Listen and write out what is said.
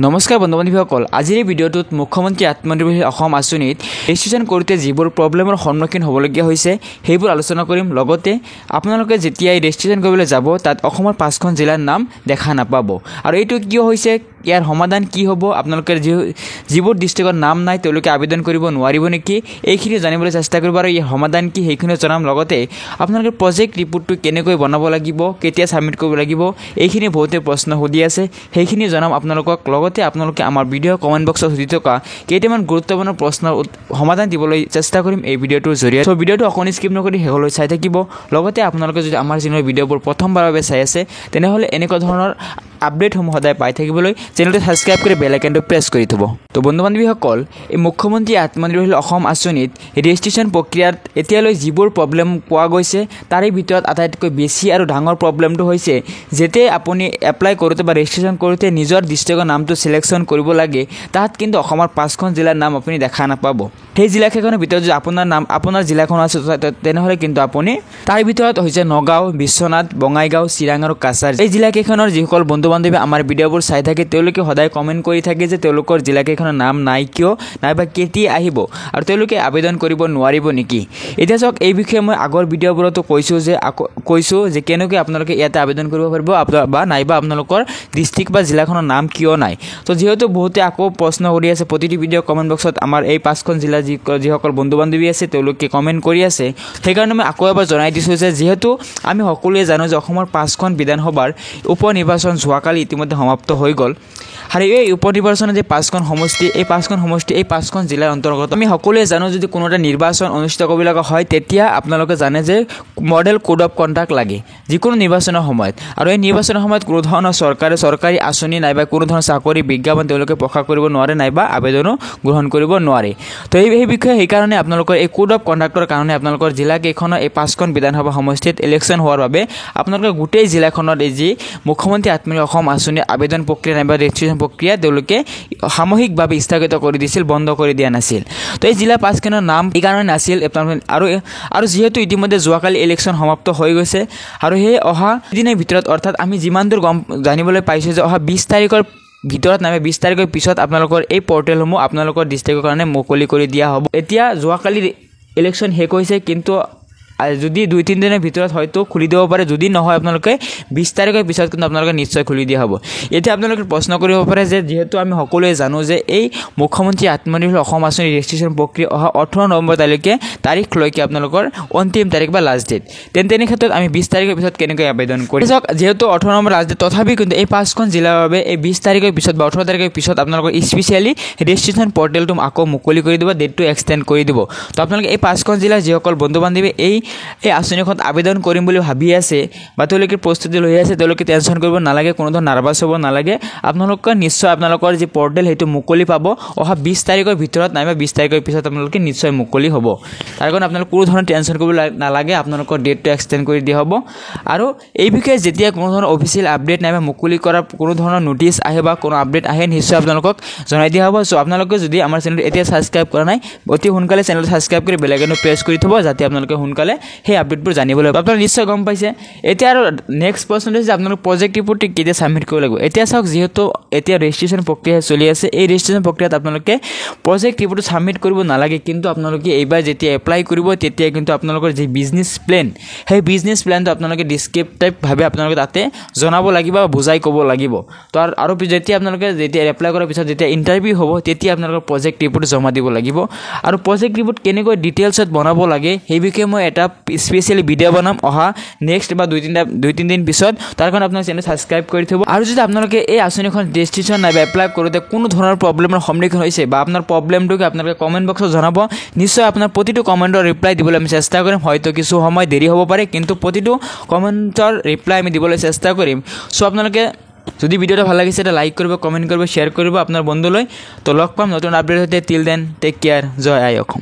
নমস্কাৰ বন্ধু-বান্ধৱীসকল, আজিৰ এই ভিডিঅ'টোত মুখ্যমন্ত্ৰী আত্মনিৰ্ভৰশীল অসম আঁচনিত ৰেজিষ্ট্ৰেশ্যন কৰোঁতে যিবোৰ প্ৰব্লেমৰ সন্মুখীন হ'বলগীয়া হৈছে সেইবোৰ আলোচনা কৰিম। লগতে আপোনালোকে যেতিয়া ৰেজিষ্ট্ৰেশ্যন কৰিবলৈ যাব তাত অসমৰ 5খন জিলাৰ নাম দেখা নাপাব আৰু এইটো কিয় হৈছে, ইয়াৰ সমাধান কি হ'ব, আপোনালোকে যিবোৰ ডিষ্ট্ৰিক্টৰ নাম নাই তেওঁলোকে আবেদন কৰিব নোৱাৰিব নেকি, এইখিনি জানিবলৈ চেষ্টা কৰিব আৰু ইয়াৰ সমাধান কি সেইখিনি জনাম। লগতে আপোনালোকে প্ৰজেক্ট ৰিপৰ্টটো কেনেকৈ বনাব লাগিব, কেতিয়া ছাবমিট কৰিব লাগিব, এইখিনি বহুতে প্ৰশ্ন সুধি আছে, সেইখিনি জনাম আপোনালোকক। লগতে আপোনালোকে আমাৰ ভিডিঅ' কমেণ্ট বক্সত সুধি থকা কেইটামান গুৰুত্বপূৰ্ণ প্ৰশ্নৰ সমাধান দিবলৈ চেষ্টা কৰিম এই ভিডিঅ'টোৰ জৰিয়তে। চ' ভিডিঅ'টো অকণি স্কিপ নকৰি শেষলৈ চাই থাকিব। লগতে আপোনালোকে যদি আমাৰ চেনেলৰ ভিডিঅ'বোৰ প্ৰথমবাৰৰ বাবে চাই আছে তেনেহ'লে এনেকুৱা ধৰণৰ আপডেটসমূহ সদায় পাই থাকিবলৈ চেনেলটো ছাবস্ক্ৰাইব কৰি বেল আইকনটো প্ৰেছ কৰি থ'ব। তো বন্ধু-বান্ধৱীসকল, এই মুখ্যমন্ত্ৰী আত্মনিৰ্ভৰশীল অসম আঁচনিত ৰেজিষ্ট্ৰেশ্যন প্ৰক্ৰিয়াত এতিয়ালৈ যিবোৰ প্ৰব্লেম পোৱা গৈছে তাৰে ভিতৰত আটাইতকৈ বেছি আৰু ডাঙৰ প্ৰব্লেমটো হৈছে যেতিয়া আপুনি এপ্লাই কৰোঁতে বা ৰেজিষ্ট্ৰেশ্যন কৰোঁতে নিজৰ ডিষ্ট্ৰিক্টৰ নামটো চিলেকশ্যন কৰিব লাগে, তাত কিন্তু অসমৰ 5খন জিলাৰ নাম আপুনি দেখা নাপাব। সেই জিলাকেইখনৰ ভিতৰত যদি আপোনাৰ জিলাখন আছে তেনেহ'লে কিন্তু আপুনি তাৰ ভিতৰত হৈছে নগাঁও, বিশ্বনাথ, বঙাইগাঁও, চিৰাং আৰু কাছাৰ। এই জিলাকেইখনৰ যিসকল বন্ধু-বান্ধৱী আমাৰ ভিডিঅ'বোৰ চাই থাকে তেওঁলোকে সদায় কমেণ্ট কৰি থাকে যে তেওঁলোকৰ জিলাকেইখনৰ নাম নাই কিয়, নাইবা কেতিয়া আহিব আৰু তেওঁলোকে আবেদন কৰিব নোৱাৰিব নেকি। এতিয়া চাওক, এই বিষয়ে মই আগৰ ভিডিঅ'বোৰতো কৈছোঁ যে কেনেকৈ আপোনালোকে ইয়াতে আবেদন কৰিব পাৰিব বা নাইবা আপোনালোকৰ ডিষ্ট্ৰিক্ট বা জিলাখনৰ নাম কিয় নাই। তো যিহেতু বহুতে আকৌ প্ৰশ্ন কৰি আছে প্ৰতিটো ভিডিঅ' কমেণ্ট বক্সত আমাৰ এই 5খন জিলা যিসকল বন্ধু-বান্ধৱী আছে তেওঁলোকে কমেণ্ট কৰি আছে, সেইকাৰণে মই আকৌ এবাৰ জনাই দিছোঁ যে যিহেতু আমি সকলোৱে জানো যে অসমৰ 5খন বিধানসভাৰ উপ নিৰ্বাচন যোৱাকালি ইতিমধ্যে সমাপ্ত হৈ গ'ল আৰু এই উপ নিৰ্বাচনৰ যে 5খন সমষ্টি, এই 5খন জিলাৰ অন্তৰ্গত আমি সকলোৱে জানো যদি কোনো এটা নিৰ্বাচন অনুষ্ঠিত কৰিব লগা হয় তেতিয়া আপোনালোকে জানে যে মডেল কোড অফ কণ্ডাক্ট লাগে যিকোনো নিৰ্বাচনৰ সময়ত। আৰু এই নিৰ্বাচনৰ সময়ত কোনো ধৰণৰ চৰকাৰী আঁচনি নাইবা কোনো ধৰণৰ চাকৰি বিজ্ঞাপন তেওঁলোকে প্ৰকাশ কৰিব নোৱাৰে নাইবা আবেদনো গ্ৰহণ কৰিব নোৱাৰে। তো এই বিষয়ে সেইকাৰণে আপোনালোকৰ এই কোড অফ কণ্ডাক্টৰ কাৰণে আপোনালোকৰ জিলাকেইখনৰ এই 5খন বিধানসভা সমষ্টিত ইলেকশ্যন হোৱাৰ বাবে আপোনালোকৰ গোটেই জিলাখনত এই যি মুখ্যমন্ত্ৰী আত্মনিৰ্ভৰ অসম আঁচনিৰ আবেদন প্ৰক্ৰিয়া নাইবা ৰেজিষ্ট্ৰেশ্যন প্ৰক্ৰিয়া তেওঁলোকে সামূহিকভাৱে স্থগিত কৰি দিছিল, বন্ধ কৰি দিয়া নাছিল। তো এই জিলা 5খনৰ নাম এইকাৰণে নাছিল আৰু যিহেতু ইতিমধ্যে যোৱাকালি ইলেকশ্যন সমাপ্ত হৈ গৈছে আৰু সেই অহা দিনৰ ভিতৰত অৰ্থাৎ আমি যিমান দূৰ জানিবলৈ পাইছোঁ যে অহা 20 তাৰিখৰ ভিতৰত নাইবা 20 তাৰিখৰ পিছত আপোনালোকৰ এই পৰ্টেলসমূহ আপোনালোকৰ ডিষ্ট্ৰিক্টৰ কাৰণে মুকলি কৰি দিয়া হ'ব। এতিয়া যোৱাকালি ইলেকশ্যন শেষ হৈছে, কিন্তু যদি 2-3 দিনৰ ভিতৰত হয়তো খুলি দিব পাৰে, যদি নহয় আপোনালোকে 20 তাৰিখৰ পিছত কিন্তু আপোনালোকে নিশ্চয় খুলি দিয়া হ'ব। এতিয়া আপোনালোকে প্ৰশ্ন কৰিব পাৰে যে যিহেতু আমি সকলোৱে জানো যে এই মুখ্যমন্ত্ৰী আত্মনিৰ্ভৰ অসম আঁচনিৰ ৰেজিষ্ট্ৰেশ্যন প্ৰক্ৰিয়া অহা 18 নৱেম্বৰ তাৰিখলৈকে আপোনালোকৰ অন্তিম তাৰিখ বা লাষ্ট ডেট, তেনে ক্ষেত্ৰত আমি 20 তাৰিখৰ পিছত কেনেকৈ আবেদন কৰিম। যিহেতু 18 নৱেম্বৰ লাষ্ট ডেট, তথাপি কিন্তু এই 5খন জিলাৰ বাবে এই 20 তাৰিখৰ পিছত বা 18 তাৰিখৰ পিছত আপোনালোকৰ স্পেচিয়েলি ৰেজিষ্ট্ৰেশ্যন পৰ্টেলটো আকৌ মুকলি কৰি দিব, ডেটটো এক্সটেণ্ড কৰি দিব। তো আপোনালোকে এই 5খন জিলাৰ যিসকল বন্ধু-বান্ধৱী এই আঁচনিখন আবেদন কৰিম বুলি ভাবি আছে বা তেওঁলোকে প্ৰস্তুতি লৈ আছে, তেওঁলোকে টেনশ্যন কৰিব নালাগে, কোনো ধৰণৰ নাৰ্ভাছ হ'ব নালাগে। আপোনালোকে নিশ্চয় আপোনালোকৰ যি পৰ্টেল সেইটো মুকলি পাব অহা 20 তাৰিখৰ ভিতৰত নাইবা 20 তাৰিখৰ পিছত আপোনালোকে নিশ্চয় মুকলি হ'ব। তাৰ কাৰণে আপোনালোকে কোনো ধৰণৰ টেনশ্যন কৰিব নালাগে, আপোনালোকৰ ডেটটো এক্সটেণ্ড কৰি দিয়া হ'ব। আৰু এই বিষয়ে যেতিয়া কোনো ধৰণৰ অফিচিয়েল আপডেট নাইবা মুকলি কৰাৰ কোনো ধৰণৰ নটিছ আহে বা কোনো আপডেট আহে নিশ্চয় আপোনালোকক জনাই দিয়া হ'ব। চ' আপোনালোকে যদি আমাৰ চেনেলটো এতিয়া ছাবস্ক্ৰাইব কৰা নাই অতি সোনকালে চেনেলটো ছাবস্ক্ৰাইব কৰি বেল আইকনটো প্ৰেছ কৰি থ'ব যাতে আপোনালোকে সোনকালে সেই আপডেটবোৰ জানিবলৈ আপোনালোকে নিশ্চয় গম পাইছে। এতিয়া আৰু নেক্সট প্ৰশ্নটো হৈছে আপোনালোকে প্ৰজেক্ট ৰিপৰ্টটো কেতিয়া ছাবমিট কৰিব লাগিব। এতিয়া চাওক, যিহেতু এতিয়া ৰেজিষ্ট্ৰেশ্যন প্ৰক্ৰিয়া চলি আছে, এই ৰেজিষ্ট্ৰেশ্যন প্ৰক্ৰিয়াত আপোনালোকে প্ৰজেক্ট ৰিপৰ্টটো ছাবমিট কৰিব নালাগে, কিন্তু আপোনালোকে এইবাৰ যেতিয়া এপ্লাই কৰিব তেতিয়া কিন্তু আপোনালোকৰ যি বিজনেছ প্লেন, সেই বিজনেছ প্লেনটো আপোনালোকে ডিছক্ৰিপটিভভাৱে আপোনালোকে তাতে জনাব লাগিব বা বুজাই ক'ব লাগিব। তো আৰু যেতিয়া এপ্লাই কৰাৰ পিছত যেতিয়া ইণ্টাৰভিউ হ'ব তেতিয়া আপোনালোকৰ প্ৰজেক্ট ৰিপৰ্টটো জমা দিব লাগিব। আৰু প্ৰজেক্ট ৰিপৰ্ট কেনেকৈ ডিটেইলছত বনাব লাগে সেই বিষয়ে মই এটা স্পেচিয়েলি ভিডিঅ' বনাম অহা নেক্সট বা 2-3 দিন পিছত। তাৰ কাৰণে আপোনালোকে চেনেল ছাবস্ক্ৰাইব কৰি থ'ব। আৰু যদি আপোনালোকে এই আঁচনিখন ৰেজিষ্ট্ৰেশ্যন নাইবা এপ্লাই কৰোঁতে কোনো ধৰণৰ প্ৰব্লেমৰ সন্মুখীন হৈছে বা আপোনাৰ প্ৰব্লেমটোকে আপোনালোকে কমেণ্ট বক্সত জনাব, নিশ্চয় আপোনাৰ প্ৰতিটো কমেণ্টৰ ৰিপ্লাই দিবলৈ আমি চেষ্টা কৰিম। হয়তো কিছু সময় দেৰি হ'ব পাৰে, কিন্তু প্ৰতিটো কমেণ্টৰ ৰিপ্লাই আমি দিবলৈ চেষ্টা কৰিম। চ' আপোনালোকে যদি ভিডিঅ'টো ভাল লাগিছে এটা লাইক কৰিব, কমেণ্ট কৰিব, শ্বেয়াৰ কৰিব আপোনাৰ বন্ধুলৈ। তো লগ পাম নতুন আপডেট সৈতে। টিল দেন টেক কেয়াৰ, জয় আই অসম।